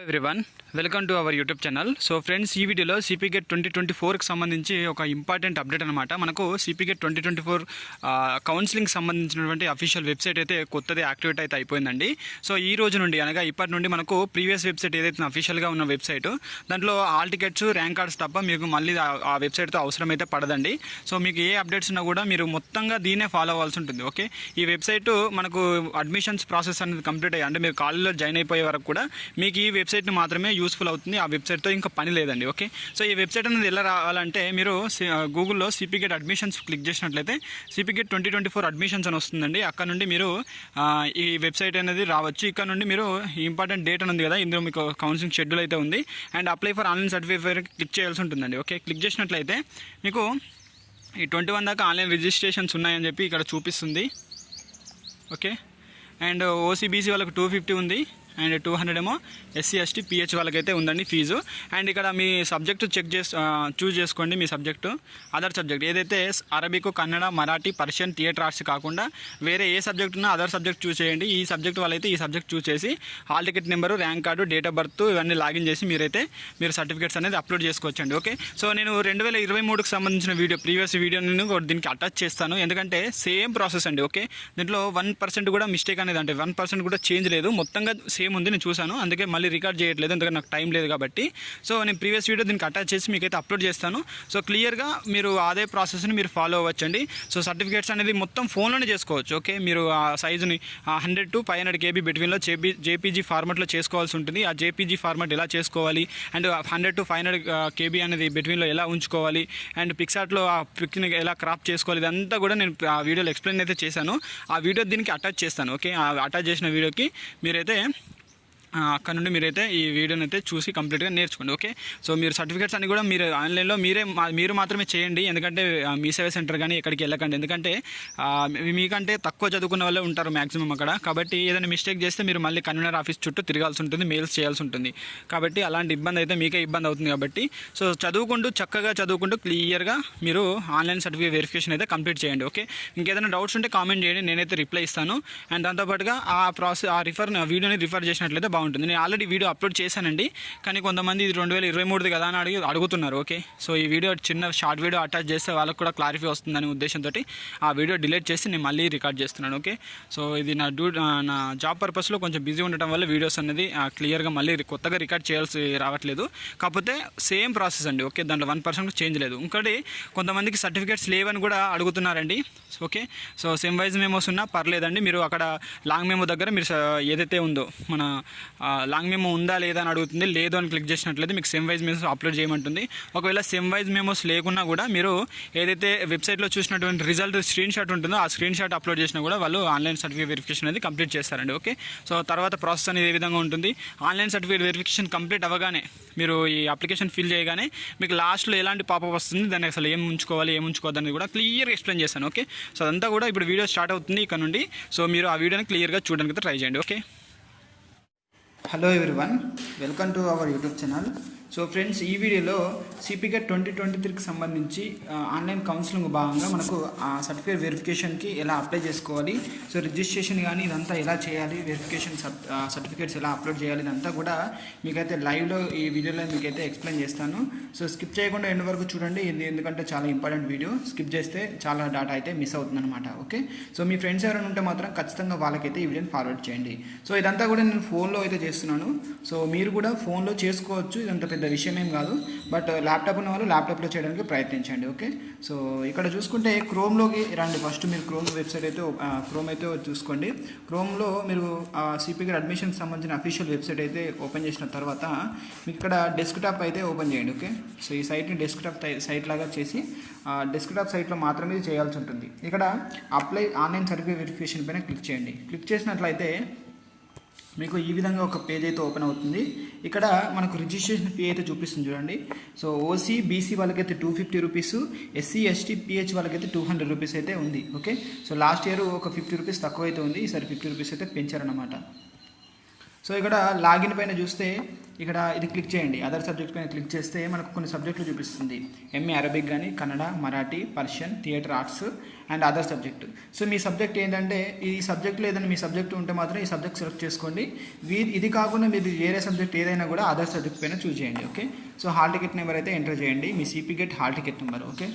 Everyone welcome to our YouTube channel. So friends, ఈ వీడియోలో CP gate 2024కి సంబంధించి ఒక ఇంపార్టెంట్ అప్డేట్ అనమాట. మనకు సిపి గేట్ 2024 కౌన్సిలింగ్ సంబంధించినటువంటి అఫీషియల్ వెబ్సైట్ అయితే కొత్తది యాక్టివేట్ అయితే అయిపోయిందండి. సో ఈ రోజు నుండి అనగా ఇప్పటి నుండి మనకు ప్రీవియస్ వెబ్సైట్ ఏదైతే అఫీషియల్గా ఉన్న వెబ్సైట్, దాంట్లో ఆల్ టికెట్స్ ర్యాంక్ కార్డ్స్ తప్ప మీకు మళ్ళీ ఆ వెబ్సైట్తో అవసరం అయితే పడదండి. సో మీకు ఏ అప్డేట్స్ ఉన్నా కూడా మీరు మొత్తంగా దీన్నే ఫాలో అవ్వాల్సి ఉంటుంది. ఓకే, ఈ వెబ్సైట్ మనకు అడ్మిషన్స్ ప్రాసెస్ అనేది కంప్లీట్ అయ్యి అంటే మీరు కాలేజీలో జాయిన్ అయిపోయే వరకు కూడా మీకు ఈ వెబ్సైట్ని మాత్రమే యూస్ఫుల్ అవుతుంది. ఆ వెబ్సైట్తో ఇంకా పని లేదండి. ఓకే, సో ఈ వెబ్సైట్ అనేది ఎలా రావాలంటే మీరు గూగుల్లో సిపి గేట్ అడ్మిషన్స్ క్లిక్ చేసినట్లయితే సిపి గేట్ 2024 అడ్మిషన్స్ అని వస్తుందండి. అక్కడ నుండి మీరు ఈ వెబ్సైట్ అనేది రావచ్చు. ఇక్కడ నుండి మీరు ఇంపార్టెంట్ డేట్ అని ఉంది కదా, ఇందులో మీకు కౌన్సిలింగ్ షెడ్యూల్ అయితే ఉంది and apply for online certificate click చేయాల్సి ఉంటుందండి. ఓకే, క్లిక్ చేసినట్లయితే మీకు ఈ 21 దాకా ఆన్లైన్ రిజిస్ట్రేషన్స్ ఉన్నాయని చెప్పి ఇక్కడ చూపిస్తుంది. ఓకే, అండ్ ఓసీబీసీ వాళ్ళకి 250 ఉంది అండ్ 200 ఏమో ఎస్సీ ఎస్టీ పిహెచ్ వాళ్ళకైతే ఉందండి ఫీజు. అండ్ ఇక్కడ మీ సబ్జెక్టు చూజ్ చేసుకోండి. మీ సబ్జెక్టు అదర్ సబ్జెక్ట్ ఏదైతే Arabic, Kannada, Marathi, Persian, theatre arts కాకుండా వేరే ఏ సబ్జెక్ట్ ఉన్నా అదర్ సబ్జెక్ట్ చూస్ చేయండి. ఈ సబ్జెక్ట్ వాళ్ళైతే ఈ సబ్జెక్ట్ చూస్ చేసి hall ticket number, rank card, date of birth ఇవన్నీ లాగిన్ చేసి మీరు సర్టిఫికేట్స్ అనేది అప్లోడ్ చేసుకోవచ్చండి. ఓకే, సో నేను 2023కి సంబంధించిన ప్రీవియస్ వీడియో నేను దీనికి అటాచ్ చేస్తాను. ఎందుకంటే సేమ్ ప్రాసెస్ అండి. ఓకే, దీంట్లో 1% కూడా మిస్టేక్ అనేది అంటే 1% కూడా చేంజ్ లేదు, మొత్తంగా సేమ్ ఉంది. నేను చూశాను, అందుకే మళ్ళీ రికార్డ్ చేయట్లేదు, ఎందుకంటే నాకు టైం లేదు కాబట్టి. సో నేను ప్రీవియస్ వీడియో దీనికి అటాచ్ చేసి మీకైతే అప్లోడ్ చేస్తాను. సో క్లియర్గా మీరు అదే ప్రాసెస్ని మీరు ఫాలో అవ్వచ్చండి. సో సర్టిఫికేట్స్ అనేది మొత్తం ఫోన్లోనే చేసుకోవచ్చు. ఓకే, మీరు ఆ సైజుని 100 to 500 KB బిట్వీన్లో జేపీజీ ఫార్మాట్లో చేసుకోవాల్సి ఉంటుంది. ఆ జేపీజీ ఫార్మాట్ ఎలా చేసుకోవాలి అండ్ 100 to 500 KB అనేది బిట్వీన్లో ఎలా ఉంచుకోవాలి అండ్ పిక్సార్ట్లో ఆ పిక్ని ఎలా క్రాప్ చేసుకోవాలి, ఇదంతా కూడా నేను ఆ వీడియోలో ఎక్స్ప్లెయిన్ అయితే చేశాను. ఆ వీడియో దీనికి అటాచ్ చేస్తాను. ఓకే, ఆ అటాచ్ చేసిన వీడియోకి మీరైతే అక్కడ నుండి మీరైతే ఈ వీడియోని అయితే చూసి కంప్లీట్గా నేర్చుకోండి. ఓకే, సో మీరు సర్టిఫికేట్స్ అన్ని కూడా మీరు ఆన్లైన్లో మీరు మాత్రమే చేయండి. ఎందుకంటే మీ సేవా సెంటర్ కానీ ఎక్కడికి వెళ్ళకండి, ఎందుకంటే మీకంటే తక్కువ చదువుకున్న వాళ్ళే ఉంటారు మ్యాక్సిమం అక్కడ. కాబట్టి ఏదైనా మిస్టేక్ చేస్తే మీరు మళ్ళీ కన్వీనర్ ఆఫీస్ చుట్టూ తిరగాల్సి ఉంటుంది, మెయిల్స్ చేయాల్సి ఉంటుంది. కాబట్టి అలాంటి ఇబ్బంది అయితే మీకే ఇబ్బంది అవుతుంది. కాబట్టి సో చక్కగా చదువుకుంటూ క్లియర్గా మీరు ఆన్లైన్ సర్టిఫికేట్ వెరిఫికేషన్ అయితే కంప్లీట్ చేయండి. ఓకే, ఇంకేదైనా డౌట్స్ ఉంటే కామెంట్ చేయండి, నేనైతే రిప్లై ఇస్తాను. అండ్ దాంతోపాటుగా ఆ వీడియోని రిఫర్ చేసినట్లయితే బాగుంటుంది. నేను ఆల్రెడీ వీడియో అప్లోడ్ చేశానండి, కానీ కొంతమంది ఇది 2023 కదా అని అడుగుతున్నారు. ఓకే, సో ఈ వీడియో చిన్న షార్ట్ వీడియో అటాచ్ చేస్తే వాళ్ళకు కూడా క్లారిఫై వస్తుందనే ఉద్దేశంతో ఆ వీడియో డిలీట్ చేసి నేను మళ్ళీ రికార్డ్ చేస్తున్నాను. ఓకే, సో ఇది నా జాబ్ పర్పస్లో కొంచెం బిజీ ఉండటం వల్ల వీడియోస్ అనేది క్లియర్గా మళ్ళీ కొత్తగా రికార్డ్ చేయాల్సి రావట్లేదు. కాకపోతే సేమ్ ప్రాసెస్ అండి. ఓకే, దాంట్లో 1% చేంజ్ లేదు. ఇంకోటి కొంతమందికి సర్టిఫికేట్స్ లేవని కూడా అడుగుతున్నారండి. Okay, so same wise memos ఉన్నా పర్లేదండి. మీరు అక్కడ లాంగ్ మెమో దగ్గర మీరు ఏదైతే ఉందో మన లాంగ్ మెమో ఉందా లేదా అని అడుగుతుంది. లేదు అని క్లిక్ చేసినట్లయితే మీకు సేమ్ వైజ్ మెమోస్ అప్లోడ్ చేయమంటుంది. ఒకవేళ సేమ్ వైజ్ మెమోస్ లేకున్నా కూడా మీరు ఏదైతే వెబ్సైట్లో చూసినటువంటి రిజల్ట్ స్క్రీన్ షాట్ ఉంటుందో ఆ స్క్రీన్ షాట్ అప్లోడ్ చేసినా కూడా వాళ్ళు ఆన్లైన్ సర్టిఫికేట్ వెరిఫికేషన్ అనేది కంప్లీట్ చేస్తారండి. ఓకే, సో తర్వాత ప్రాసెస్ అనేది ఏ విధంగా ఉంటుంది, ఆన్లైన్ సర్టిఫికేట్ వెరిఫికేషన్ కంప్లీట్ అవ్వగానే మీరు ఈ అప్లికేషన్ ఫిల్ చేయగానే మీకు లాస్ట్లో ఎలాంటి పాపప్ వస్తుంది, దాన్ని అసలు ఏం ఉంచుకోవద్దు అనేది కూడా క్లియర్గా ఎక్స్ప్లెయిన్ చేశాను. ఓకే, సో అదంతా కూడా ఇప్పుడు వీడియో స్టార్ట్ అవుతుంది ఇక్కడ నుండి. సో మీరు ఆ వీడియోని క్లియర్గా చూడడానికి అయితే ట్రై చేయండి. Okay, hello everyone, welcome to our YouTube channel. So friends, ఈ వీడియోలో సిపి గేట్ 2023కి సంబంధించి ఆన్లైన్ కౌన్సిలింగ్ భాగంగా మనకు ఆ సర్టిఫికేట్ వెరిఫికేషన్కి ఎలా అప్లై చేసుకోవాలి, సో రిజిస్ట్రేషన్ కానీ ఇదంతా ఎలా చేయాలి, వెరిఫికేషన్ సర్టిఫికేట్స్ ఎలా అప్లోడ్ చేయాలి, ఇదంతా కూడా మీకైతే లైవ్లో ఈ వీడియోలో మీకైతే ఎక్స్ప్లెయిన్ చేస్తాను. సో స్కిప్ చేయకుండా ఎండ్ వరకు చూడండి, ఇది ఎందుకంటే చాలా ఇంపార్టెంట్ వీడియో. స్కిప్ చేస్తే చాలా డేటా అయితే మిస్ అవుతుందన్నమాట. ఓకే, సో మీ ఫ్రెండ్స్ ఎవరైనా ఉంటే మాత్రం ఖచ్చితంగా వాళ్ళకైతే ఈ వీడియోని ఫార్వర్డ్ చేయండి. సో ఇదంతా కూడా నేను ఫోన్లో అయితే చేస్తున్నాను. సో మీరు కూడా ఫోన్లో చేసుకోవచ్చు, ఇదంతా పెద్ద విషయం ఏం కాదు. బట్ ల్యాప్టాప్ ఉన్న వాళ్ళు ల్యాప్టాప్లో చేయడానికి ప్రయత్నించండి. ఓకే, సో ఇక్కడ చూసుకుంటే క్రోమ్లోకి రండి. ఫస్ట్ మీరు క్రోమ్ వెబ్సైట్ అయితే క్రోమ్ అయితే చూసుకోండి. క్రోమ్లో మీరు సిపి గేట్ అడ్మిషన్కి సంబంధించిన అఫీషియల్ వెబ్సైట్ అయితే ఓపెన్ చేసిన తర్వాత మీకు ఇక్కడ డెస్క్టాప్ అయితే ఓపెన్ చేయండి. ఓకే, సో ఈ సైట్ని డెస్క్టాప్ సైట్ లాగా చేసి డెస్క్టాప్ సైట్లో మాత్రమే చేయాల్సి ఉంటుంది. ఇక్కడ అప్లై ఆన్లైన్ సర్టిఫికేట్ వెరిఫికేషన్ పైన క్లిక్ చేయండి. క్లిక్ చేసినట్లయితే మీకు ఈ విధంగా ఒక పేజ్ అయితే ఓపెన్ అవుతుంది. ఇక్కడ మనకు రిజిస్ట్రేషన్ ఫీ అయితే చూపిస్తుంది చూడండి. సో ఓసీ బీసీ వాళ్ళకైతే 250 రూపీస్, ఎస్సీ ఎస్టీ పిహెచ్ వాళ్ళకైతే 200 రూపీస్ అయితే ఉంది. ఓకే, సో లాస్ట్ ఇయర్ ఒక 50 రూపీస్ తక్కువ అయితే ఉంది, ఈసారి 50 రూపీస్ అయితే పెంచారనమాట. సో ఇక్కడ లాగిన్ పైన చూస్తే ఇక్కడ ఇది క్లిక్ చేయండి. అదర్ సబ్జెక్ట్ పైన క్లిక్ చేస్తే మనకు కొన్ని సబ్జెక్టులు చూపిస్తుంది. ఎంఏ అరబిక్ కానీ, Kannada, Marathi, Persian, theatre arts and other subject. So me subject ఏంటంటే ఈ సబ్జెక్ట్లో ఏదైనా మీ సబ్జెక్ట్ ఉంటే మాత్రం ఈ సబ్జెక్ట్ సెలెక్ట్ చేసుకోండి. ఇది కాకుండా మీరు వేరే సబ్జెక్ట్ ఏదైనా కూడా అదర్ సబ్జెక్ట్ పైన చూస్ చేయండి. Okay, so hall ticket number అయితే ఎంటర్ చేయండి, మీ CPGET hall ticket number. Okay,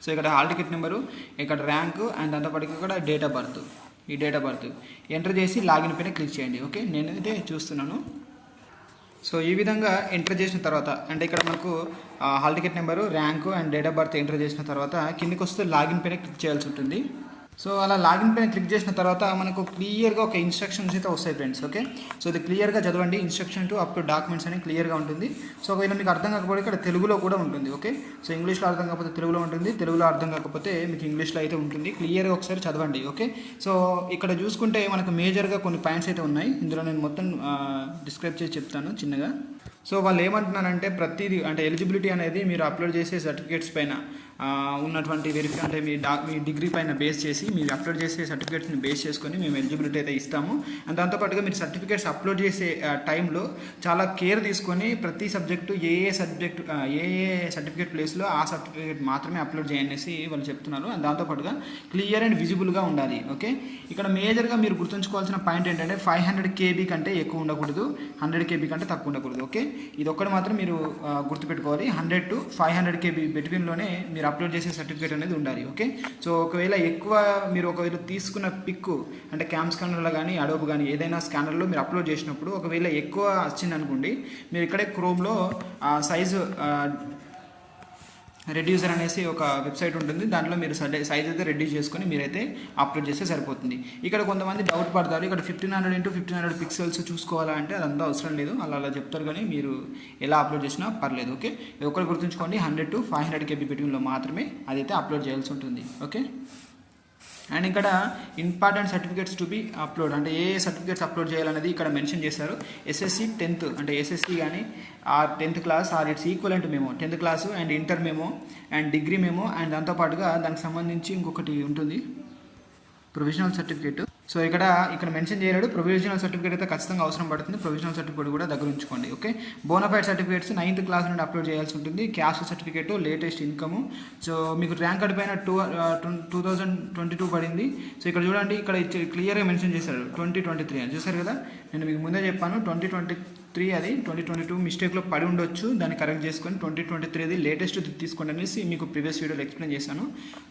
so ఇక్కడ హాల్ టికెట్ నెంబరు, ఇక్కడ ర్యాంకు అండ్ దాంతోపాటు ఇక్కడ డేట్ ఆఫ్ బర్త్. ఈ డేట్ ఆఫ్ బర్త్ ఎంటర్ చేసి లాగిన్ పైన క్లిక్ చేయండి. ఓకే, నేనైతే చూస్తున్నాను. సో ఈ విధంగా ఎంటర్ చేసిన తర్వాత అంటే ఇక్కడ మనకు hall ticket number, rank and date of birth enter చేసిన తర్వాత కిందికి వస్తే లాగిన్ పైన క్లిక్ చేయాల్సి ఉంటుంది. సో అలా లాగిన్ పైన క్లిక్ చేసిన తర్వాత మనకు క్లియర్గా ఒక ఇన్స్ట్రక్షన్స్ అయితే వస్తాయి ఫ్రెండ్స్. ఓకే, సో ఇది క్లియర్గా చదవండి. Instruction to up to documents అని క్లియర్గా ఉంటుంది. సో ఒకవేళ మీకు అర్థం కాకపోతే ఇక్కడ తెలుగులో కూడా ఉంటుంది. ఓకే, సో ఇంగ్లీష్లో అర్థం కాకపోతే తెలుగులో ఉంటుంది, తెలుగులో అర్థం కాకపోతే మీకు ఇంగ్లీష్లో అయితే ఉంటుంది. క్లియర్గా ఒకసారి చదవండి. ఓకే, సో ఇక్కడ చూసుకుంటే మనకు మేజర్గా కొన్ని పాయింట్స్ అయితే ఉన్నాయి. ఇందులో నేను మొత్తం డిస్క్రైబ్ చేసి చెప్తాను చిన్నగా. సో వాళ్ళు ఏమంటున్నారంటే ప్రతిదీ అంటే ఎలిజిబిలిటీ అనేది మీరు అప్లోడ్ చేసే సర్టిఫికేట్స్ పైన ఉన్నటువంటి అంటే మీ డిగ్రీ పైన బేస్ చేసి మీరు అప్లోడ్ చేసే సర్టిఫికేట్స్ని బేస్ చేసుకొని మేము ఎలిజిబిలిటీ అయితే ఇస్తాము. అండ్ దాంతోపాటుగా మీరు సర్టిఫికేట్స్ అప్లోడ్ చేసే టైంలో చాలా కేర్ తీసుకొని ప్రతి సబ్జెక్టు ఏ సర్టిఫికేట్ ప్లేస్లో ఆ సర్టిఫికేట్ మాత్రమే అప్లోడ్ చేయనేసి వాళ్ళు చెప్తున్నారు. అండ్ దాంతోపాటుగా క్లియర్ అండ్ విజిబుల్గా ఉండాలి. ఓకే, ఇక్కడ మేజర్గా మీరు గుర్తుంచుకోవాల్సిన పాయింట్ ఏంటంటే 500 KB కంటే ఎక్కువ ఉండకూడదు, 100 KB కంటే తక్కువ ఉండకూడదు. ఓకే, ఇది ఒక్కటి మాత్రం మీరు గుర్తుపెట్టుకోవాలి. 100 to 500 KB బిట్వీన్లోనే మీరు అప్లోడ్ చేసే సర్టిఫికేట్ అనేది ఉండాలి. ఓకే, సో ఒకవేళ మీరు ఒకవేళ తీసుకున్న పిక్ అంటే క్యామ్ స్కానర్లో కానీ అడోబ్ కానీ ఏదైనా స్కానర్లో మీరు అప్లోడ్ చేసినప్పుడు ఒకవేళ ఎక్కువ వచ్చింది అనుకోండి, మీరు ఇక్కడే క్రోమ్లో సైజు రెడ్యూసర్ అనేసి ఒక వెబ్సైట్ ఉంటుంది. దాంట్లో మీరు సైజ్ అయితే రెడ్యూస్ చేసుకొని మీరైతే అప్లోడ్ చేస్తే సరిపోతుంది. ఇక్కడ కొంతమంది డౌట్ పడతారు, ఇక్కడ 1500 x 1500 పిక్సెల్స్ చూసుకోవాలంటే అదంతా అవసరం లేదు, అలా చెప్తారు. కానీ మీరు ఎలా అప్లోడ్ చేసినా పర్లేదు. ఓకే, ఇది ఒకటి గుర్తుంచుకోండి, 100 to 500 KB బిట్వీన్లో మాత్రమే అదైతే అప్లోడ్ చేయాల్సి ఉంటుంది. ఓకే, అండ్ ఇక్కడ important certificates to be upload అంటే ఏ సర్టిఫికేట్స్ అప్లోడ్ చేయాలనేది ఇక్కడ మెన్షన్ చేశారు. ఎస్ఎస్సి 10th అంటే ఎస్ఎస్సి కానీ or 10th class or it's equivalent memo 10th class and inter memo and degree memo and దాంతోపాటుగా దానికి సంబంధించి ఇంకొకటి ఉంటుంది ప్రొవిజనల్ సర్టిఫికేట్. సో ఇక్కడ మెన్షన్ చేయలేడు. ప్రొవిజనల్ సర్టిఫికేట్ అయితే ఖచ్చితంగా అవసరం పడుతుంది. ప్రొవిజనల్ సర్టిఫికేట్ కూడా దగ్గర ఉంచుకోండి. Okay, bonafide certificates 9th class నుండి అప్లోడ్ చేయాల్సి ఉంటుంది. Caste certificate, latest income. So మీకు ర్యాంక్ కార్డ్ పైన 2022 పడింది. సో ఇక్కడ చూడండి, ఇక్కడ క్లియర్గా మెన్షన్ చేశారు 2023 అని. చూసారు కదా, నేను మీకు ముందే చెప్పాను 2023 అది 2022 మిస్టేక్లో పడి ఉండొచ్చు, దాన్ని కరెక్ట్ చేసుకొని 2023 అది లేటెస్ట్ తీసుకోండి అనేసి మీకు ప్రీవియస్ వీడియోలో ఎక్స్ప్లెయిన్ చేశాను.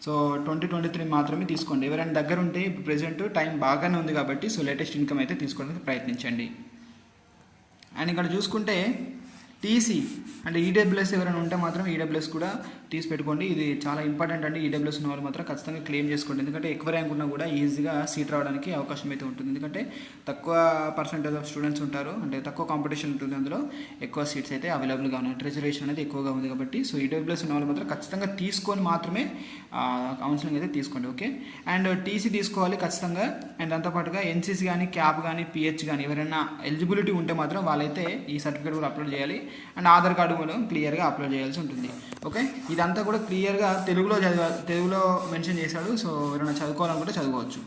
సో 2023 మాత్రమే తీసుకోండి. ఎవరైనా దగ్గర ఉంటే ఇప్పుడు ప్రెజెంట్ టైం బాగానే ఉంది కాబట్టి సో లేటెస్ట్ ఇన్కమ్ అయితే తీసుకోవడానికి ప్రయత్నించండి. అండ్ ఇక్కడ చూసుకుంటే టీసీ అంటే ఈడబ్ల్యూఎస్ ఎవరైనా ఉంటే మాత్రం ఈడబ్ల్యూఎస్ కూడా తీసి పెట్టుకోండి. ఇది చాలా ఇంపార్టెంట్ అండి. ఈడబ్ల్యూఎస్ ఉన్న వాళ్ళు మాత్రం ఖచ్చితంగా క్లెయిమ్ చేసుకోండి. ఎందుకంటే ఎక్కువ ర్యాంక్ ఉన్నా కూడా ఈజీగా సీట్ రావడానికి అవకాశం అయితే ఉంటుంది. ఎందుకంటే తక్కువ పర్సెంటేజ్ ఆఫ్ స్టూడెంట్స్ ఉంటారు, అంటే తక్కువ కాంపిటీషన్ ఉంటుంది, అందులో ఎక్కువ సీట్స్ అయితే అవైలబుల్గా ఉన్నాయి, రిజర్వేషన్ అనేది ఎక్కువగా ఉంది కాబట్టి సో ఈడబ్ల్యూఎస్ ఉన్న వాళ్ళు మాత్రం ఖచ్చితంగా తీసుకొని మాత్రమే కౌన్సిలింగ్ అయితే తీసుకోండి. ఓకే, అండ్ టీసీ తీసుకోవాలి ఖచ్చితంగా. అండ్ దాంతోపాటుగా ఎన్సీసీ కానీ క్యాప్ కానీ పిహెచ్ కానీ ఎవరైనా ఎలిజిబిలిటీ ఉంటే మాత్రం వాళ్ళైతే ఈ సర్టిఫికేట్ కూడా అప్లోడ్ చేయాలి. అండ్ ఆధార్ కార్డు కూడా క్లియర్గా అప్లోడ్ చేయాల్సి ఉంటుంది. ఓకే, ఇదంతా కూడా క్లియర్గా తెలుగులో మెన్షన్ చేశాడు. సో ఎవరైనా చదువుకోవాలనుకుంటే చదువుకోవచ్చు.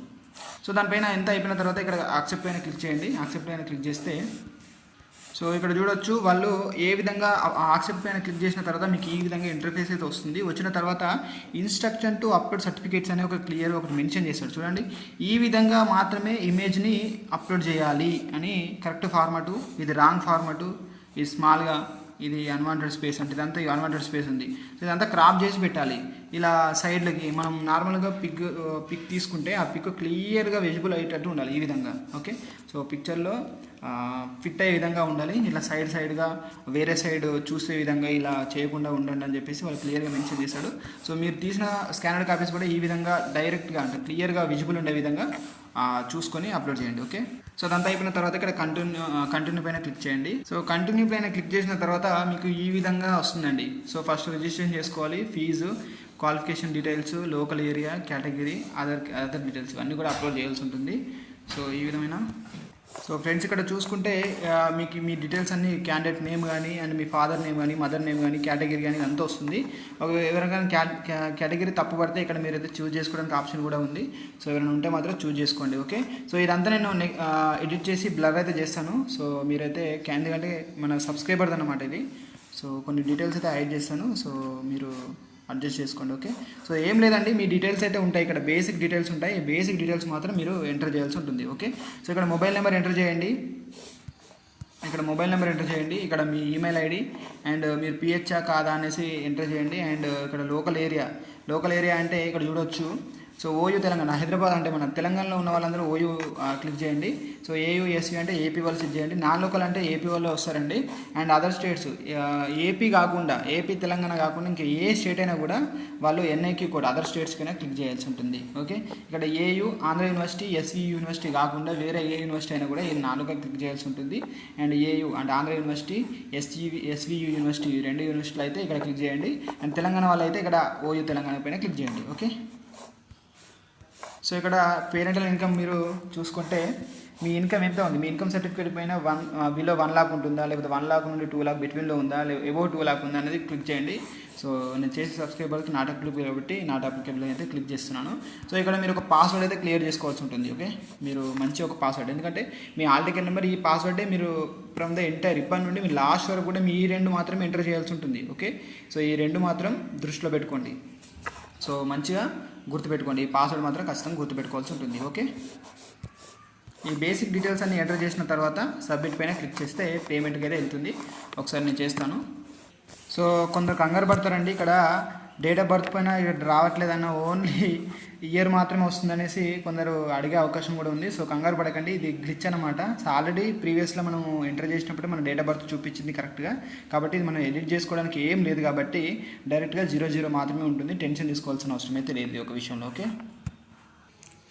సో దానిపైన ఎంత అయిపోయిన తర్వాత ఇక్కడ యాక్సెప్ట్ పైన క్లిక్ చేయండి. యాక్సెప్ట్ పైన క్లిక్ చేస్తే సో ఇక్కడ చూడొచ్చు వాళ్ళు ఏ విధంగా యాక్సెప్ట్ పైన క్లిక్ చేసిన తర్వాత మీకు ఈ విధంగా ఇంటర్ఫేస్ అయితే వస్తుంది. వచ్చిన తర్వాత ఇన్స్ట్రక్షన్ టు అప్లోడ్ సర్టిఫికేట్స్ అనే ఒక క్లియర్గా ఒకటి మెన్షన్ చేశాడు. చూడండి, ఈ విధంగా మాత్రమే ఇమేజ్ని అప్లోడ్ చేయాలి అని కరెక్ట్ ఫార్మాటు, ఇది రాంగ్ ఫార్మాటు, ఇది స్మాల్గా, ఇది అన్వాంటెడ్ స్పేస్ అంటే ఇదంతా అన్వాంటెడ్ స్పేస్ ఉంది. సో ఇదంతా క్రాప్ చేసి పెట్టాలి. ఇలా సైడ్లకి మనం నార్మల్గా పిక్ తీసుకుంటే ఆ పిక్ క్లియర్గా విజిబుల్ అయ్యేటట్టు ఉండాలి ఈ విధంగా. ఓకే, సో పిక్చర్లో ఫిట్ అయ్యే విధంగా ఉండాలి. ఇలా సైడ్గా వేరే సైడ్ చూసే విధంగా ఇలా చేయకుండా ఉండండి అని చెప్పేసి వాళ్ళు క్లియర్గా మెన్షన్ చేశాడు. సో మీరు తీసిన స్కానర్డ్ కాపీస్ కూడా ఈ విధంగా డైరెక్ట్గా అంటే క్లియర్గా విజిబుల్ ఉండే విధంగా చూసుకొని అప్లోడ్ చేయండి. ఓకే, సో అదంతా అయిపోయిన తర్వాత ఇక్కడ కంటిన్యూ పైన క్లిక్ చేయండి. సో కంటిన్యూ పైన క్లిక్ చేసిన తర్వాత మీకు ఈ విధంగా వస్తుందండి. సో ఫస్ట్ రిజిస్ట్రేషన్ చేసుకోవాలి, fees, qualification details, local area, category, other details అన్నీ కూడా అప్లోడ్ చేయాల్సి ఉంటుంది. సో ఈ విధమైన సో ఫ్రెండ్స్ ఇక్కడ చూసుకుంటే మీకు మీ డీటెయిల్స్ అన్ని క్యాండిడేట్ నేమ్ కానీ అండ్ మీ ఫాదర్ నేమ్ కానీ మదర్ నేమ్ కానీ కేటగిరీ కానీ అంతా వస్తుంది. ఎవరైనా కేటగిరీ తప్పు పడితే ఇక్కడ మీరు అయితే చూస్ చేసుకోవడానికి ఆప్షన్ కూడా ఉంది. సో ఎవరైనా ఉంటే మాత్రం చూస్ చేసుకోండి. ఓకే, సో ఇదంతా నేను ఎడిట్ చేసి బ్లర్ అయితే చేస్తాను. సో మీరైతే ఎందుకంటే మన సబ్స్క్రైబర్ అన్నమాట ఇది. సో కొన్ని డీటెయిల్స్ అయితే యాడ్ చేస్తాను. సో మీరు అడ్జస్ట్ చేసుకోండి. ఓకే, సో ఏం లేదండి, మీ డీటెయిల్స్ అయితే ఉంటాయి ఇక్కడ, బేసిక్ డీటెయిల్స్ ఉంటాయి. బేసిక్ డీటెయిల్స్ మాత్రం మీరు ఎంటర్ చేయాల్సి ఉంటుంది. ఓకే, సో ఇక్కడ మొబైల్ నెంబర్ ఎంటర్ చేయండి. ఇక్కడ మీ ఈమెయిల్ ఐడి అండ్ మీరు పిహెచ్ఆ కాదా అనేసి ఎంటర్ చేయండి. అండ్ ఇక్కడ లోకల్ ఏరియా అంటే ఇక్కడ చూడొచ్చు. సో ఓయూ తెలంగాణ, హైదరాబాద్ అంటే మన తెలంగాణలో ఉన్న వాళ్ళందరూ ఓయూ క్లిక్ చేయండి. సో ఏయూ ఎస్యూ అంటే ఏపీ వాళ్ళు క్లిక్ చేయండి. నాన్ లోకల్ అంటే ఏపీ వాళ్ళు వస్తారండి. And other states AP Telangana కాకుండా ఇంకా ఏ స్టేట్ అయినా కూడా వాళ్ళు ఎన్ఐకి కూడా అదర్ స్టేట్స్కైనా క్లిక్ చేయాల్సి ఉంటుంది. ఓకే, ఇక్కడ AU Andhra university SV university కాకుండా వేరే ఏ యూనివర్సిటీ అయినా కూడా ఈ 4 క్లిక్ చేయాల్సి ఉంటుంది. అండ్ ఏయూ అంటే ఆంధ్ర యూనివర్సిటీ, ఎస్వియు యూనివర్సిటీ, 2 యూనివర్సిటీలు అయితే ఇక్కడ క్లిక్ చేయండి. అండ్ తెలంగాణ వాళ్ళు అయితే ఇక్కడ ఓయూ తెలంగాణ పైన క్లిక్ చేయండి. ఓకే, సో ఇక్కడ పేరెంటల్ ఇన్కమ్ మీరు చూసుకుంటే మీ ఇన్కమ్ ఎంత ఉంది, మీ ఇన్కమ్ సర్టిఫికేట్ పైన బిలో 1 lakh ఉంటుందా, లేకపోతే 1 lakh నుండి 2 lakh బిట్వీన్లో ఉందా, ఎబో 2 lakh ఉందా అనేది క్లిక్ చేయండి. సో నేను చేసే సబ్స్క్రైబర్కి నాట్ అప్లికేబుల్ కాబట్టి నాట్ అప్లికేబుల్ అయితే క్లిక్ చేస్తున్నాను. సో ఇక్కడ మీరు ఒక పాస్వర్డ్ అయితే క్లియర్ చేసుకోవాల్సి ఉంటుంది. ఓకే, మీరు మంచి ఒక పాస్వర్డ్, ఎందుకంటే మీ హాల్ టికెట్ నెంబర్ ఈ పాస్వర్డే మీరు ఫ్రమ్ ద ఎంటైర్ ఇప్పటి నుండి మీ లాస్ట్ వరకు కూడా మీ ఈ 2 మాత్రమే ఎంటర్ చేయాల్సి ఉంటుంది. ఓకే, సో ఈ 2 మాత్రం దృష్టిలో పెట్టుకోండి. సో మంచిగా గుర్తుపెట్టుకోండి, ఈ పాస్వర్డ్ మాత్రం ఖచ్చితంగా గుర్తుపెట్టుకోవాల్సి ఉంటుంది. ఓకే, ఈ బేసిక్ డీటెయిల్స్ అన్ని ఎంటర్ చేసిన తర్వాత సబ్మిట్ పైన క్లిక్ చేస్తే పేమెంట్కి అయితే వెళ్తుంది. ఒకసారి నేను చేస్తాను. సో కొందరు కంగారు పడతారండి, ఇక్కడ డేట్ ఆఫ్ బర్త్ పైన ఇక్కడ రావట్లేదన్న, ఓన్లీ ఇయర్ మాత్రమే వస్తుందనేసి కొందరు అడిగే అవకాశం కూడా ఉంది. సో కంగారు పడకండి, ఇది గ్లిచ్ అనమాట. సో ఆల్రెడీ ప్రీవియస్లో మనం ఎంటర్ చేసినప్పుడు మన డేట్ ఆఫ్ బర్త్ చూపించింది కరెక్ట్గా, కాబట్టి ఇది మనం ఎడిట్ చేసుకోవడానికి ఏం లేదు కాబట్టి డైరెక్ట్గా 00 మాత్రమే ఉంటుంది. టెన్షన్ తీసుకోవాల్సిన అవసరం అయితే లేదు ఒక విషయంలో. ఓకే,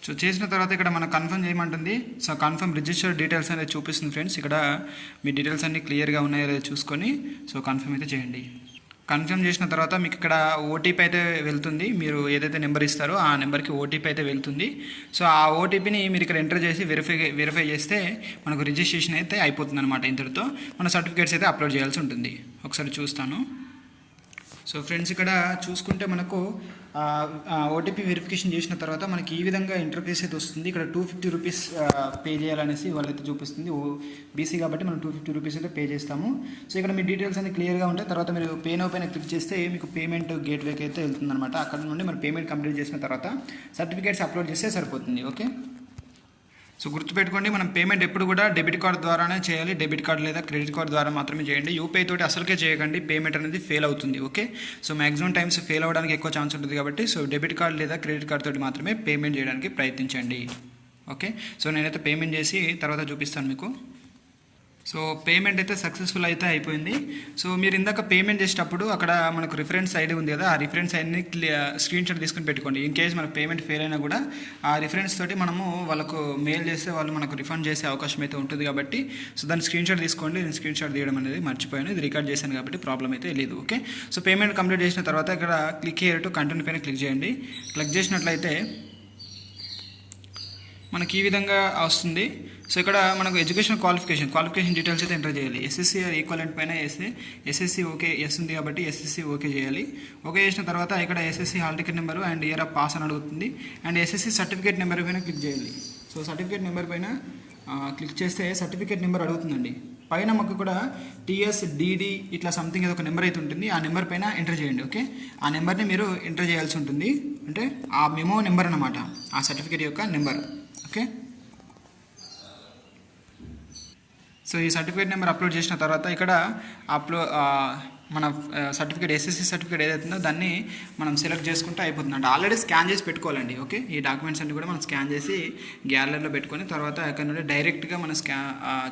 సో చేసిన తర్వాత ఇక్కడ మనం కన్ఫర్మ్ చేయమంటుంది. సో కన్ఫర్మ్ రిజిస్టర్ డీటెయిల్స్ అనేది చూపిస్తుంది ఫ్రెండ్స్. ఇక్కడ మీ డీటెయిల్స్ అన్నీ క్లియర్గా ఉన్నాయో లేదో చూసుకొని సో కన్ఫర్మ్ అయితే చేయండి. కన్ఫర్మ్ చేసిన తర్వాత మీకు ఇక్కడ ఓటీపీ అయితే వెళ్తుంది. మీరు ఏదైతే నెంబర్ ఇస్తారో ఆ నెంబర్కి ఓటీపీ అయితే వెళ్తుంది. సో ఆ ఓటీపీని మీరు ఇక్కడ ఎంటర్ చేసి వెరిఫై చేస్తే మనకు రిజిస్ట్రేషన్ అయితే అయిపోతుంది అనమాట. ఇంతటితో మన సర్టిఫికేట్స్ అయితే అప్లోడ్ చేయాల్సి ఉంటుంది. ఒకసారి చూస్తాను. సో ఫ్రెండ్స్ ఇక్కడ చూసుకుంటే మనకు ఓటీపీ వెరిఫికేషన్ చేసిన తర్వాత మనకి ఈ విధంగా ఇంటర్ఫేస్ అయితే వస్తుంది. ఇక్కడ 250 రూపీస్ పే చేయాలనేసి వాళ్ళైతే చూపిస్తుంది. బీసీ కాబట్టి మనం 250 రూపీస్ అయితే పే చేస్తాము. సో ఇక్కడ మీ డీటెయిల్స్ అన్ని క్లియర్గా ఉంటాయి. తర్వాత మీరు పే నౌ పైన క్లిక్ చేస్తే మీకు పేమెంట్ గేట్వేకి అయితే వెళ్తుంది అనమాట. అక్కడ నుండి మనం పేమెంట్ కంప్లీట్ చేసిన తర్వాత సర్టిఫికేట్స్ అప్లోడ్ చేస్తే సరిపోతుంది. ఓకే, సో గుర్తుపెట్టుకోండి, మనం పేమెంట్ ఎప్పుడు కూడా డెబిట్ కార్డ్ ద్వారానే చేయాలి. డెబిట్ కార్డ్ లేదా క్రెడిట్ కార్డ్ ద్వారా మాత్రమే చేయండి. యూపీఐ తోటి అసలుకే చేయకండి, పేమెంట్ అనేది ఫెయిల్ అవుతుంది. Okay, so maximum times fail అవ్వడానికి ఎక్కువ ఛాన్స్ ఉంటుంది కాబట్టి సో డెబిట్ కార్డ్ లేదా క్రెడిట్ కార్డ్ తోటి మాత్రమే పేమెంట్ చేయడానికి ప్రయత్నించండి. ఓకే, సో నేనైతే పేమెంట్ చేసి తర్వాత చూపిస్తాను మీకు. సో పేమెంట్ అయితే సక్సెస్ఫుల్ అయితే అయిపోయింది. సో మీరు ఇందాక పేమెంట్ చేసేటప్పుడు అక్కడ మనకు రిఫరెన్స్ ఐడి ఉంది కదా, ఆ రిఫరెన్స్ ఐడిని స్క్రీన్ షాట్ తీసుకుని పెట్టుకోండి. ఇన్ కేస్ మనకు పేమెంట్ ఫెయిల్ అయినా కూడా ఆ రిఫరెన్స్ తోటి మనము వాళ్ళకు మెయిల్ చేస్తే వాళ్ళు మనకు రిఫండ్ చేసే అవకాశం అయితే ఉంటుంది కాబట్టి సో దాన్ని స్క్రీన్ షాట్ తీసుకోండి. నేను స్క్రీన్ షాట్ తీయడం అనేది మర్చిపోయాను, ఇది రికార్డ్ చేశాను కాబట్టి ప్రాబ్లం అయితే లేదు. ఓకే, సో పేమెంట్ కంప్లీట్ చేసిన తర్వాత ఇక్కడ క్లిక్ హియర్ టు కంటిన్యూ పైన క్లిక్ చేయండి. క్లిక్ చేసినట్లయితే మనకి ఈ విధంగా వస్తుంది. సో ఇక్కడ మనకు ఎడ్యుకేషన్ క్వాలిఫికేషన్ డీటెయిల్స్ అయితే ఎంటర్ చేయాలి. ఎస్ఎస్సి ఈక్వలెంట్ పైన వేస్తే ఎస్ఎస్సి ఓకే ఎస్ ఉంది కాబట్టి ఎస్ఎస్సి ఓకే చేయాలి. ఓకే చేసిన తర్వాత ఇక్కడ SSC hall ticket number and year of pass అని అడుగుతుంది. అండ్ ఎస్ఎస్సి సర్టిఫికేట్ నెంబర్ పైన క్లిక్ చేయాలి. సో సర్టిఫికేట్ నెంబర్ పైన క్లిక్ చేస్తే సర్టిఫికేట్ నెంబర్ అడుగుతుందండి. పైన మాకు కూడా TSDD ఇట్లా సంథింగ్ ఏదో ఒక నెంబర్ అయితే ఉంటుంది. ఆ నెంబర్ పైన ఎంటర్ చేయండి. ఓకే, ఆ నెంబర్ని మీరు ఎంటర్ చేయాల్సి ఉంటుంది. అంటే ఆ మెమో నెంబర్ అన్నమాట, ఆ సర్టిఫికేట్ యొక్క నెంబర్. ఓకే, సో ఈ సర్టిఫికేట్ నెంబర్ అప్లోడ్ చేసిన తర్వాత ఇక్కడ మన సర్టిఫికేట్ ఎస్ఎస్సి సర్టిఫికేట్ ఏదైతుందో దాన్ని మనం సెలెక్ట్ చేసుకుంటే అయిపోతుంది. అంటే ఆల్రెడీ స్కాన్ చేసి పెట్టుకోవాలండి. ఓకే, ఈ డాక్యుమెంట్స్ అన్ని కూడా మనం స్కాన్ చేసి గ్యాలరీలో పెట్టుకొని తర్వాత అక్కడ నుండి డైరెక్ట్గా మనం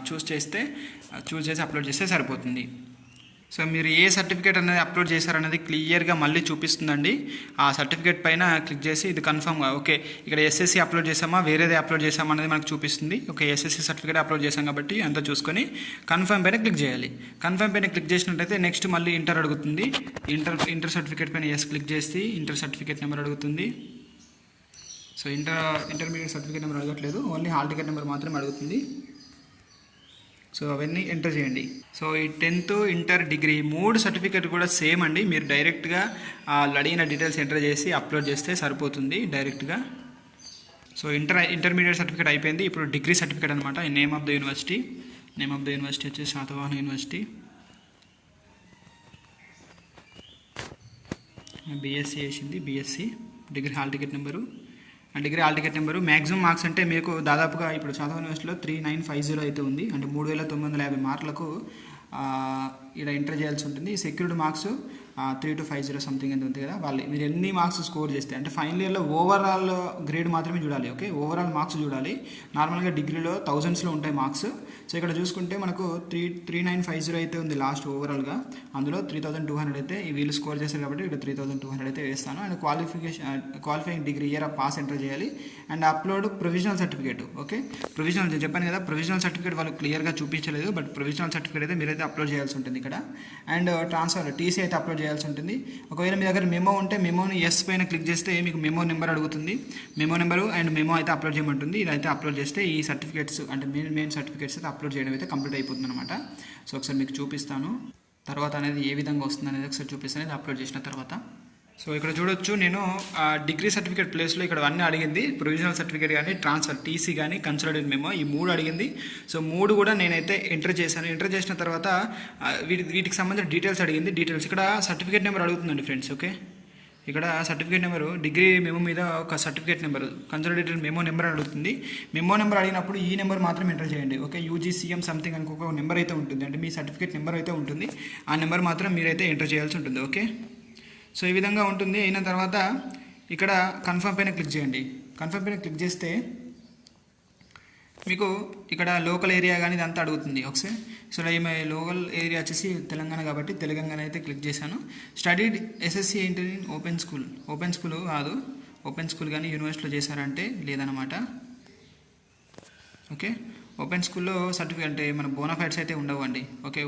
చూస్ చేసి అప్లోడ్ చేస్తే సరిపోతుంది. సో మీరు ఏ సర్టిఫికేట్ అనేది అప్లోడ్ చేశారనేది క్లియర్గా మళ్ళీ చూపిస్తుందండి. ఆ సర్టిఫికేట్ పైన క్లిక్ చేసి ఇది కన్ఫర్మ్గా ఓకే ఇక్కడ ఎస్ఎస్సి అప్లోడ్ చేసామా వేరేదే అప్లోడ్ చేసామా అనేది మనకు చూపిస్తుంది. ఓకే, ఎస్ఎస్సి సర్టిఫికేట్ అప్లోడ్ చేసాం కాబట్టి అంతా చూసుకొని కన్ఫర్మ్ పైన క్లిక్ చేయాలి. కన్ఫర్మ్ పైన క్లిక్ చేసినట్టయితే నెక్స్ట్ మళ్ళీ ఇంటర్ అడుగుతుంది. ఇంటర్ సర్టిఫికేట్ పైన ఎస్ క్లిక్ చేసి ఇంటర్ సర్టిఫికేట్ నెంబర్ అడుగుతుంది. సో ఇంటర్మీడియట్ సర్టిఫికేట్ నెంబర్ అడగట్లేదు, ఓన్లీ హాల్ టికెట్ నెంబర్ మాత్రమే అడుగుతుంది. సో అవన్నీ ఎంటర్ చేయండి. సో ఈ 10th ఇంటర్ డిగ్రీ 3 సర్టిఫికేట్ కూడా సేమ్ అండి. మీరు డైరెక్ట్గా అడిగిన డీటెయిల్స్ ఎంటర్ చేసి అప్లోడ్ చేస్తే సరిపోతుంది డైరెక్ట్గా. సో ఇంటర్మీడియట్ సర్టిఫికేట్ అయిపోయింది. ఇప్పుడు డిగ్రీ సర్టిఫికేట్ అనమాట. నేమ్ ఆఫ్ ద యూనివర్సిటీ వచ్చేసి శాతవాహన యూనివర్సిటీ. బీఎస్సీ చేసింది, BSc. Degree hall ticket number maximum marks అంటే మీకు దాదాపుగా ఇప్పుడు శాతవాహన యూనివర్సిటీలో 3950 అయితే ఉంది. అంటే 3950 మార్కులకు ఇక్కడ ఎంటర్ చేయాల్సి ఉంటుంది. సెక్యూర్డ్ మార్క్స్ 3250 సంథింగ్ ఎంత ఉంది కదా, వాళ్ళు మీరు ఎన్ని మార్క్స్ స్కోర్ చేస్తే అంటే ఫైనల్ ఇయర్లో ఓవరాల్ గ్రేడ్ మాత్రమే చూడాలి. ఓకే, ఓవరాల్ మార్క్స్ చూడాలి. నార్మల్గా డిగ్రీలో థౌజండ్స్లో ఉంటాయి మార్క్స్. సో ఇక్కడ చూసుకుంటే మనకు 3950 అయితే ఉంది లాస్ట్ ఓవరాల్గా. అందులో 3200 అయితే వీళ్ళు స్కోర్ చేశారు కాబట్టి ఇక్కడ 3200 అయితే వేస్తాను. And qualifying degree year of pass enter చేయాలి. And upload provisional certificate. Okay, provisional చెప్పాను కదా, ప్రొవిజనల్ సర్టిఫికేట్ వాళ్ళు క్లియర్గా చూపించలేదు, బట్ ప్రొవిజనల్ సర్టిఫికేట్ అయితే మీరైతే అప్లోడ్ చేయాల్సి ఉంటుంది ఇక్కడ. అండ్ ట్రాన్స్ఫర్ టీసీ అయితే అప్లోడ్ చేయాల్సి ఉంటుంది. ఒకవేళ మీ దగ్గర మెమో ఉంటే మెమోని ఎస్ పైన క్లిక్ చేస్తే మీకు మెమో నెంబర్ అడుగుతుంది. మెమో నెంబరు అండ్ మెమో అయితే అప్లోడ్ చేయమంటుంది. ఇదైతే అప్లోడ్ చేస్తే ఈ సర్టిఫికేట్స్ అంటే మెయిన్ సర్టిఫికేట్స్ అయితే అప్లోడ్ చేయడం అయితే కంప్లీట్ అయిపోతుంది అనమాట. సో ఒకసారి మీకు చూపిస్తాను తర్వాత అనేది ఏ విధంగా వస్తుంది అనేది ఒకసారి చూపిస్తాను ఇది అప్లోడ్ చేసిన తర్వాత. సో ఇక్కడ చూడొచ్చు, నేను డిగ్రీ సర్టిఫికేట్ ప్లేస్లో ఇక్కడ అన్నీ అడిగింది. ప్రొవిజనల్ సర్టిఫికేట్ కానీ, ట్రాన్స్ఫర్ టీసీ కానీ, కన్సల్టెంట్ మెమో, ఈ 3 అడిగింది. సో 3 కూడా నేనైతే ఎంటర్ చేశాను. ఎంటర్ చేసిన తర్వాత వీటికి సంబంధించిన డీటెయిల్స్ అడిగింది. డీటెయిల్స్ ఇక్కడ సర్టిఫికేట్ నెంబర్ అడుగుతుందండి ఫ్రెండ్స్. ఓకే, ఇక్కడ సర్టిఫికేట్ నెంబరు డిగ్రీ మెమో మీద ఒక certificate number consolidated memo number అడుగుతుంది. మెమో నెంబర్ అడిగినప్పుడు ఈ నెంబర్ మాత్రం ఎంటర్ చేయండి. ఓకే, యూజీసీఎం సంథింగ్ అని ఒక నెంబర్ అయితే ఉంటుంది, అంటే మీ సర్టిఫికేట్ నెంబర్ అయితే ఉంటుంది. ఆ నెంబర్ మాత్రం మీరైతే ఎంటర్ చేయాల్సి ఉంటుంది. ఓకే, సో ఈ విధంగా ఉంటుంది. అయిన తర్వాత ఇక్కడ కన్ఫర్మ్ పైన క్లిక్ చేయండి. కన్ఫర్మ్ పైన క్లిక్ చేస్తే మీకు ఇక్కడ లోకల్ ఏరియా కానీ ఇదంతా అడుగుతుంది. ఒకసారి సో ఈమె లోకల్ ఏరియా వచ్చేసి తెలంగాణ కాబట్టి తెలంగాణ అయితే క్లిక్ చేశాను. స్టడీడ్ ఎస్ఎస్సి ఏంటి ఓపెన్ స్కూల్ కాదు, ఓపెన్ స్కూల్ కానీ యూనివర్సిటీలో చేశారంటే లేదనమాట. ఓకే, ఓపెన్ స్కూల్లో సర్టిఫికేట్ అంటే మన బోనఫైడ్స్ అయితే ఉండవండి. ఓకే,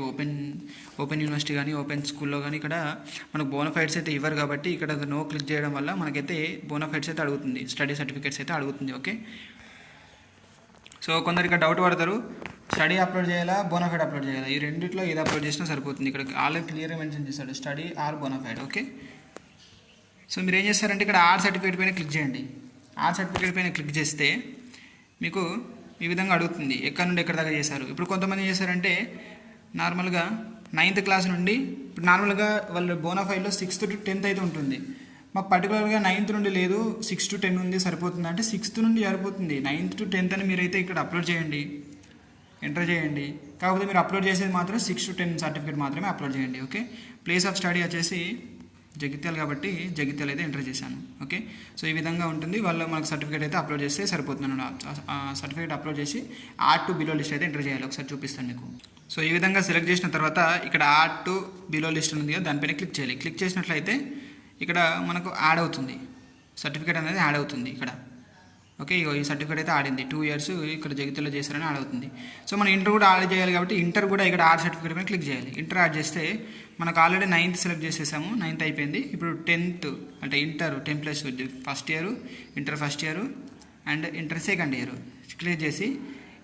ఓపెన్ యూనివర్సిటీ కానీ ఓపెన్ స్కూల్లో కానీ ఇక్కడ మనకు బోనఫైడ్స్ అయితే ఇవ్వరు కాబట్టి ఇక్కడ నో క్లిక్ చేయడం వల్ల మనకైతే బోనఫైడ్స్ అయితే అడుగుతుంది, స్టడీ సర్టిఫికేట్స్ అయితే అడుగుతుంది. ఓకే, సో కొందరు ఇక్కడ డౌట్ పడతారు, స్టడీ అప్లోడ్ చేయాలా బోనఫైడ్ అప్లోడ్ చేయాలా, ఈ రెండిట్లో ఏది అప్లోడ్ చేసినా సరిపోతుంది. ఇక్కడ ఆల్రెడీ క్లియర్గా మెన్షన్ చేశాడు study or bonafide. Okay, so మీరు ఏం చేస్తారంటే ఇక్కడ ఆర్ సర్టిఫికేట్ పైన క్లిక్ చేయండి. ఆర్ సర్టిఫికేట్ పైన క్లిక్ చేస్తే మీకు ఈ విధంగా అడుగుతుంది ఎక్కడి నుండి ఎక్కడి దాకా చేశారు. ఇప్పుడు కొంతమంది చేశారంటే నార్మల్గా 9th క్లాస్ నుండి, ఇప్పుడు నార్మల్గా వాళ్ళ బోనఫైడ్లో 6th to 10th అయితే ఉంటుంది. మాకు పర్టికులర్గా 9th నుండి లేదు 6 to 10 ఉంది సరిపోతుంది అంటే 6th నుండి సరిపోతుంది. 9th to 10th అని మీరైతే ఇక్కడ అప్లోడ్ చేయండి, ఎంటర్ చేయండి. కాకపోతే మీరు అప్లోడ్ చేసేది మాత్రం 6 to 10 సర్టిఫికేట్ మాత్రమే అప్లోడ్ చేయండి. ఓకే, ప్లేస్ ఆఫ్ స్టడీ వచ్చేసి జగిత్యాల కాబట్టి జగిత్యాల అయితే ఎంటర్ చేశాను. ఓకే, సో ఈ విధంగా ఉంటుంది. వాళ్ళు మనకు సర్టిఫికేట్ అయితే అప్లోడ్ చేస్తే సరిపోతుంది. సర్టిఫికేట్ అప్లోడ్ చేసి ఆర్ట్ టు బిలో లిస్ట్ అయితే ఎంటర్ చేయాలి. ఒకసారి చూపిస్తాను మీకు. సో ఈ విధంగా సెలెక్ట్ చేసిన తర్వాత ఇక్కడ ఆర్ట్ టు బిలో లిస్ట్ ఉంది కదా, దానిపైన క్లిక్ చేయాలి. క్లిక్ చేసినట్లయితే ఇక్కడ మనకు యాడ్ అవుతుంది, సర్టిఫికేట్ అనేది యాడ్ అవుతుంది ఇక్కడ. ఓకే, ఈ సర్టిఫికేట్ అయితే ఆడింది 2 years ఇక్కడ జగిత్యాలలో చేశారని యాడ్ అవుతుంది. సో మనం ఇంటర్ కూడా యాడ్ చేయాలి కాబట్టి ఇంటర్ కూడా ఇక్కడ ఆర్ సర్టిఫికేట్ పైన క్లిక్ చేయాలి. ఇంటర్ యాడ్ చేస్తే మనకు ఆల్రెడీ 9th సెలెక్ట్ చేసేసాము, 9th అయిపోయింది. ఇప్పుడు 10th అంటే inter 10+ first year, inter first year and inter second year click చేసి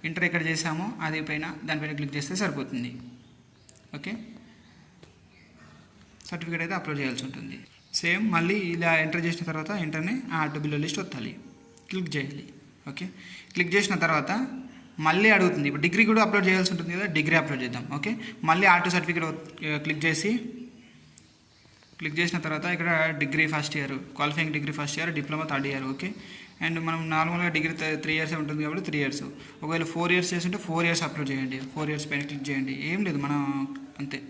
ఇంటర్ ఎక్కడ చేసామో అది పైన దానిపైన క్లిక్ చేస్తే సరిపోతుంది. ఓకే, సర్టిఫికేట్ అయితే అప్లోడ్ చేయాల్సి ఉంటుంది. సేమ్ మళ్ళీ ఇలా ఎంటర్ చేసిన తర్వాత ఇంటర్నే ఆర్ట్ బిలో లిస్ట్ వత్తాలి, క్లిక్ చేయాలి. ఓకే, క్లిక్ చేసిన తర్వాత మళ్ళీ అడుగుతుంది. ఇప్పుడు డిగ్రీ కూడా అప్లోడ్ చేయాల్సి ఉంటుంది కదా, డిగ్రీ అప్లోడ్ చేద్దాం. ఓకే, మళ్ళీ ఆర్ట్ సర్టిఫికేట్ క్లిక్ చేసిన తర్వాత ఇక్కడ degree first year, qualifying degree first year, diploma third year. Okay, and మనం నార్మల్గా డిగ్రీ 3 years ఉంటుంది కాబట్టి 3 years. ఒకవేళ 4 years చేస్తుంటే 4 years అప్లోడ్ చేయండి. 4 years పైన క్లిక్ చేయండి. ఏం లేదు, మనం అంతే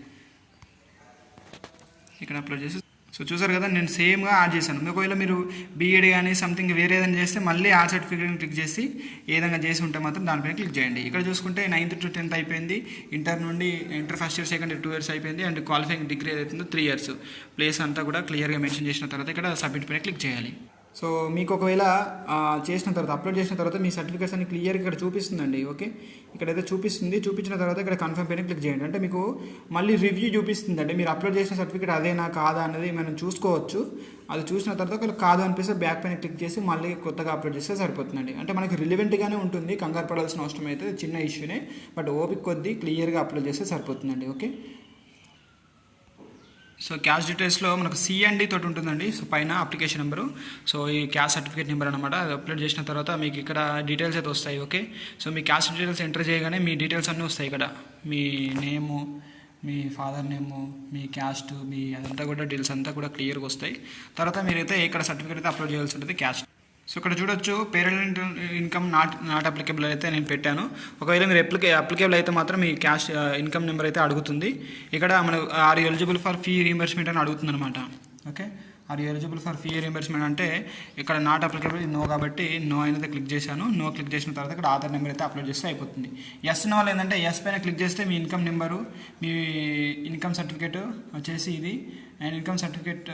ఇక్కడ అప్లోడ్ చేసి. సో చూసారు కదా, నేను సేమ్గా యాడ్ చేశాను. ఒకవేళ మీరు బీఎడ్ కానీ సంథింగ్ వేరే ఏదైనా చేస్తే మళ్ళీ ఆ సర్టిఫికేట్ని క్లిక్ చేసి ఏ విధంగా చేసి ఉంటే మాత్రం దానిపైన క్లిక్ చేయండి. ఇక్కడ చూసుకుంటే 9th to 10th అయిపోయింది, inter first year second year 2 years అయిపోయింది, అండ్ క్వాలిఫైయింగ్ డిగ్రీ ఏదైతుందో 3 years. ప్లేస్ అంతా కూడా క్లియర్గా మెన్షన్ చేసిన తర్వాత ఇక్కడ సబ్మిట్ పైన క్లిక్ చేయాలి. సో మీకు ఒకవేళ చేసిన తర్వాత అప్లోడ్ చేసిన తర్వాత మీ సర్టిఫికేట్స్ అన్ని క్లియర్గా ఇక్కడ చూపిస్తుందండి. ఓకే, ఇక్కడైతే చూపించిన తర్వాత ఇక్కడ కన్ఫర్మ్ పైన క్లిక్ చేయండి. అంటే మీకు మళ్ళీ రివ్యూ చూపిస్తుంది. అంటే మీరు అప్లోడ్ చేసిన సర్టిఫికేట్ అదేనా కాదా అనేది మనం చూసుకోవచ్చు. అది చూసిన తర్వాత ఒకవేళ కాదు అనిపిస్తే బ్యాక్ పైన క్లిక్ చేసి మళ్ళీ కొత్తగా అప్లోడ్ చేస్తే సరిపోతుందండి. అంటే మనకి రిలివెంట్గానే ఉంటుంది, కంగారు పడాల్సిన అవసరం అయితే చిన్న ఇష్యూనే, బట్ ఓపిక కొద్దీ క్లియర్గా అప్లోడ్ చేస్తే సరిపోతుందండి. ఓకే, సో క్యాష్ డీటెయిల్స్లో మనకు సిఎండి తోటి ఉంటుందండి. సో పైన అప్లికేషన్ నెంబరు, సో ఈ క్యాష్ సర్టిఫికేట్ నెంబర్ అనమాట. అది అప్లోడ్ చేసిన తర్వాత మీకు ఇక్కడ డీటెయిల్స్ అయితే వస్తాయి. ఓకే, సో మీ క్యాష్ డీటెయిల్స్ ఎంటర్ చేయగానే మీ డీటెయిల్స్ అన్నీ వస్తాయి. ఇక్కడ మీ నేము, మీ ఫాదర్ నేము, మీ క్యాస్ట్, మీ అదంతా కూడా డీటెయిల్స్ అంతా కూడా క్లియర్గా వస్తాయి. తర్వాత మీరైతే ఇక్కడ సర్టిఫికేట్ అయితే అప్లోడ్ చేయాల్సి ఉంటుంది క్యాష్. సో ఇక్కడ చూడొచ్చు పేరెంట్ ఇన్కమ్ నాట్ అప్లికేబుల్ అయితే నేను పెట్టాను. ఒకవేళ మీరు అప్లికేబుల్ అయితే మాత్రం మీ క్యాష్ ఇన్కమ్ నెంబర్ అయితే అడుగుతుంది. ఇక్కడ మనకు are eligible for fee reimbursement అని అడుగుతుంది అనమాట. Okay, are eligible for fee reimbursement అంటే ఇక్కడ నాట్ అప్లికేబుల్ నో, కాబట్టి నో అయితే క్లిక్ చేశాను. నో క్లిక్ చేసిన తర్వాత ఇక్కడ ఆధార్ నెంబర్ అయితే అప్లోడ్ చేస్తే అయిపోతుంది. ఎస్ ఉన్న వాళ్ళు ఏంటంటే ఎస్ పైన క్లిక్ చేస్తే మీ ఇన్కమ్ నెంబరు, మీ ఇన్కమ్ సర్టిఫికేట్ వచ్చేసి ఇది, అండ్ ఇన్కమ్ సర్టిఫికేట్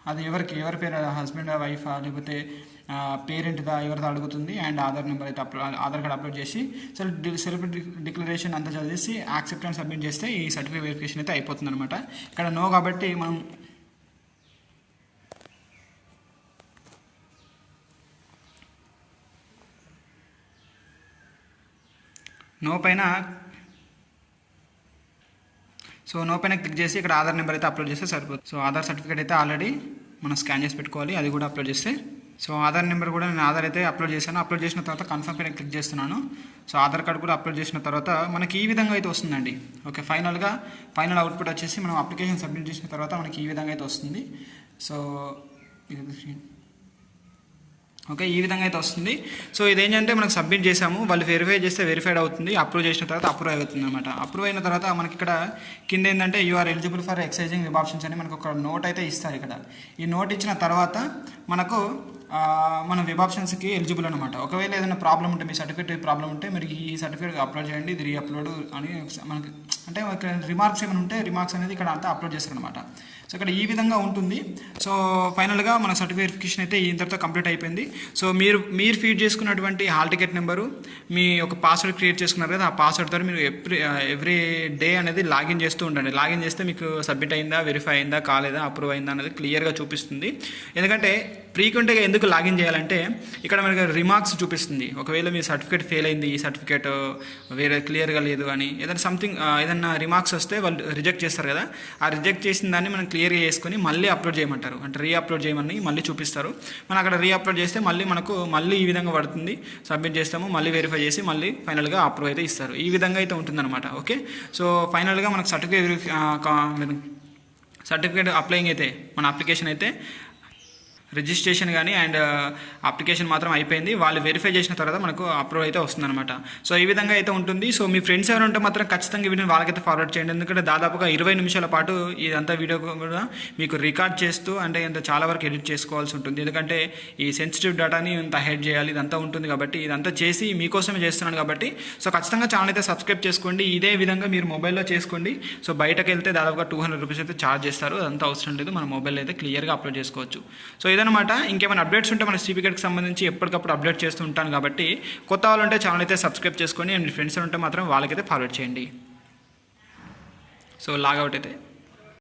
అది ఎవరి పేరు, హస్బెండ్ వైఫా లేకపోతే పేరెంట్దా ఎవరితో అడుగుతుంది. అండ్ ఆధార్ నెంబర్ అయితే ఆధార్ కార్డ్ అప్లోడ్ చేసి సెల్ఫ్ డిక్లరేషన్ అంతా చదివేసి యాక్సెప్ట్ అండ్ సబ్మిట్ చేస్తే ఈ సర్టిఫికేట్ వెరిఫికేషన్ అయితే అయిపోతుంది అనమాట. ఇక్కడ నో కాబట్టి మనం నో పైన క్లిక్ చేసి ఇక్కడ ఆధార్ నెంబర్ అయితే అప్లోడ్ చేస్తే సరిపోతుంది. సో ఆధార్ సర్టిఫికేట్ అయితే ఆల్రెడీ మనం స్కాన్ చేసి పెట్టుకోవాలి, అది కూడా అప్లోడ్ చేస్తే. సో ఆధార్ నెంబర్ కూడా నేను ఆధార్ అయితే అప్లోడ్ చేశాను. అప్లోడ్ చేసిన తర్వాత కన్ఫర్మ్ పైన క్లిక్ చేస్తున్నాను. సో ఆధార్ కార్డ్ కూడా అప్లోడ్ చేసిన తర్వాత మనకి ఈ విధంగా అయితే వస్తుందండి. ఓకే, ఫైనల్ అవుట్పుట్ వచ్చేసి మనం అప్లికేషన్ సబ్మిట్ చేసిన తర్వాత మనకి ఈ విధంగా అయితే వస్తుంది. సో ఓకే, ఈ విధంగా అయితే వస్తుంది. సో ఇదేంటంటే మనకు సబ్మిట్ చేసాము, వాళ్ళు వెరిఫై చేస్తే వెరిఫైడ్ అవుతుంది, అప్రూవ్ చేసిన తర్వాత అప్రూవ్ అవుతుంది అనమాట. అప్రూవ్ అయిన తర్వాత మనకి ఇక్కడ కింద ఏంటంటే you are eligible for exercising web options అని మనకు ఒక నోట్ అయితే ఇస్తారు. ఇక్కడ ఈ నోట్ ఇచ్చిన తర్వాత మనకు మన వెబ్ ఆప్షన్స్కి ఎలిజిబుల్ అనమాట. ఒకవేళ ఏదైనా ప్రాబ్లం ఉంటే, మీ సర్టిఫికేట్ ప్రాబ్లం ఉంటే మీరు ఈ సర్టిఫికేట్ అప్లోడ్ చేయండి, ఇది రీఅప్లోడ్ అని మనకి అంటే ఇక్కడ రిమార్క్స్ ఏమైనా ఉంటే రిమార్క్స్ అనేది ఇక్కడ అంతా అప్లోడ్ చేస్తారనమాట. సో ఇక్కడ ఈ విధంగా ఉంటుంది. సో ఫైనల్గా మన సర్టిఫికేట్ వెరిఫికేషన్ అయితే ఇంతటితో కంప్లీట్ అయిపోయింది. సో మీరు ఫీడ్ చేసుకున్నటువంటి హాల్ టికెట్ నెంబరు, మీ ఒక పాస్వర్డ్ క్రియేట్ చేసుకున్నారు కదా, ఆ పాస్వర్డ్తో మీరు ఎవ్రీ డే అనేది లాగిన్ చేస్తూ ఉండండి. లాగిన్ చేస్తే మీకు సబ్మిట్ అయిందా, వెరిఫై అయిందా, కాలేదా, అప్రూవ్ అయిందా అనేది క్లియర్గా చూపిస్తుంది. ఎందుకంటే ఫ్రీక్వెంట్గా ఎందుకు లాగిన్ చేయాలంటే ఇక్కడ మనకి రిమార్క్స్ చూపిస్తుంది. ఒకవేళ మీ సర్టిఫికేట్ ఫెయిల్ అయింది, ఈ సర్టిఫికేట్ వేరే క్లియర్గా లేదు అని ఏదైనా సంథింగ్ ఏదైనా రిమార్క్స్ వస్తే వాళ్ళు రిజెక్ట్ చేస్తారు కదా, ఆ రిజెక్ట్ చేసిన దాన్ని మనం క్లియర్గా చేసుకొని మళ్ళీ అప్లోడ్ చేయమంటారు. అంటే రీఅప్లోడ్ చేయమని మళ్ళీ చూపిస్తారు. మనం అక్కడ రీఅప్లోడ్ చేస్తే మళ్ళీ ఈ విధంగా పడుతుంది. సబ్మిట్ చేస్తాము, మళ్ళీ వెరిఫై చేసి మళ్ళీ ఫైనల్గా అప్రూవ్ అయితే ఇస్తారు. ఈ విధంగా అయితే ఉంటుందన్నమాట. ఓకే, సో ఫైనల్గా మనకు సర్టిఫికేట్ అప్లయింగ్ అయితే మన అప్లికేషన్ అయితే రిజిస్ట్రేషన్ కానీ అండ్ అప్లికేషన్ మాత్రం అయిపోయింది. వాళ్ళు వెరిఫై చేసిన తర్వాత మనకు అప్రూవ్ అయితే వస్తుందన్నమాట. సో ఈ విధంగా అయితే ఉంటుంది. సో మీ ఫ్రెండ్స్ ఎవరు ఉంటే మాత్రం ఖచ్చితంగా వీడియోని వాళ్ళకైతే ఫార్వర్డ్ చేయండి. ఎందుకంటే దాదాపుగా 20 నిమిషాల పాటు ఇదంతా వీడియో కూడా మీకు రికార్డ్ చేస్తూ అంటే ఇంత చాలా వరకు ఎడిట్ చేసుకోవాల్సి ఉంటుంది. ఎందుకంటే ఈ సెన్సిటివ్ డేటాని ఇంత హైడ్ చేయాలి, ఇదంతా ఉంటుంది కాబట్టి ఇదంతా చేసి మీకోసమే చేస్తున్నాను కాబట్టి సో ఖచ్చితంగా ఛానల్ అయితే సబ్స్క్రైబ్ చేసుకోండి. ఇదే విధంగా మీరు మొబైల్లో చేసుకోండి. సో బయటకు వెళ్తే దాదాపుగా 200 రూపీస్ అయితే ఛార్జ్ చేస్తారు. అదంతా అవసరం లేదు, మన మొబైల్ అయితే క్లియర్గా అప్లోడ్ చేసుకోవచ్చు. సో ఇదనమాట. ఇంకేమైనా అప్డేట్స్ ఉంటే మన సీపీగేట్కి సంబంధించి ఎప్పటికప్పుడు అప్డేట్ చేస్తూ ఉంటాను కాబట్టి కొత్త వాళ్ళు ఉంటే ఛానల్ అయితే సబ్స్క్రైబ్ చేసుకొని అండ్ ఫ్రెండ్స్ ఉంటే మాత్రం వాళ్ళకైతే ఫార్వర్డ్ చేయండి. సో లాగౌట్ అయితే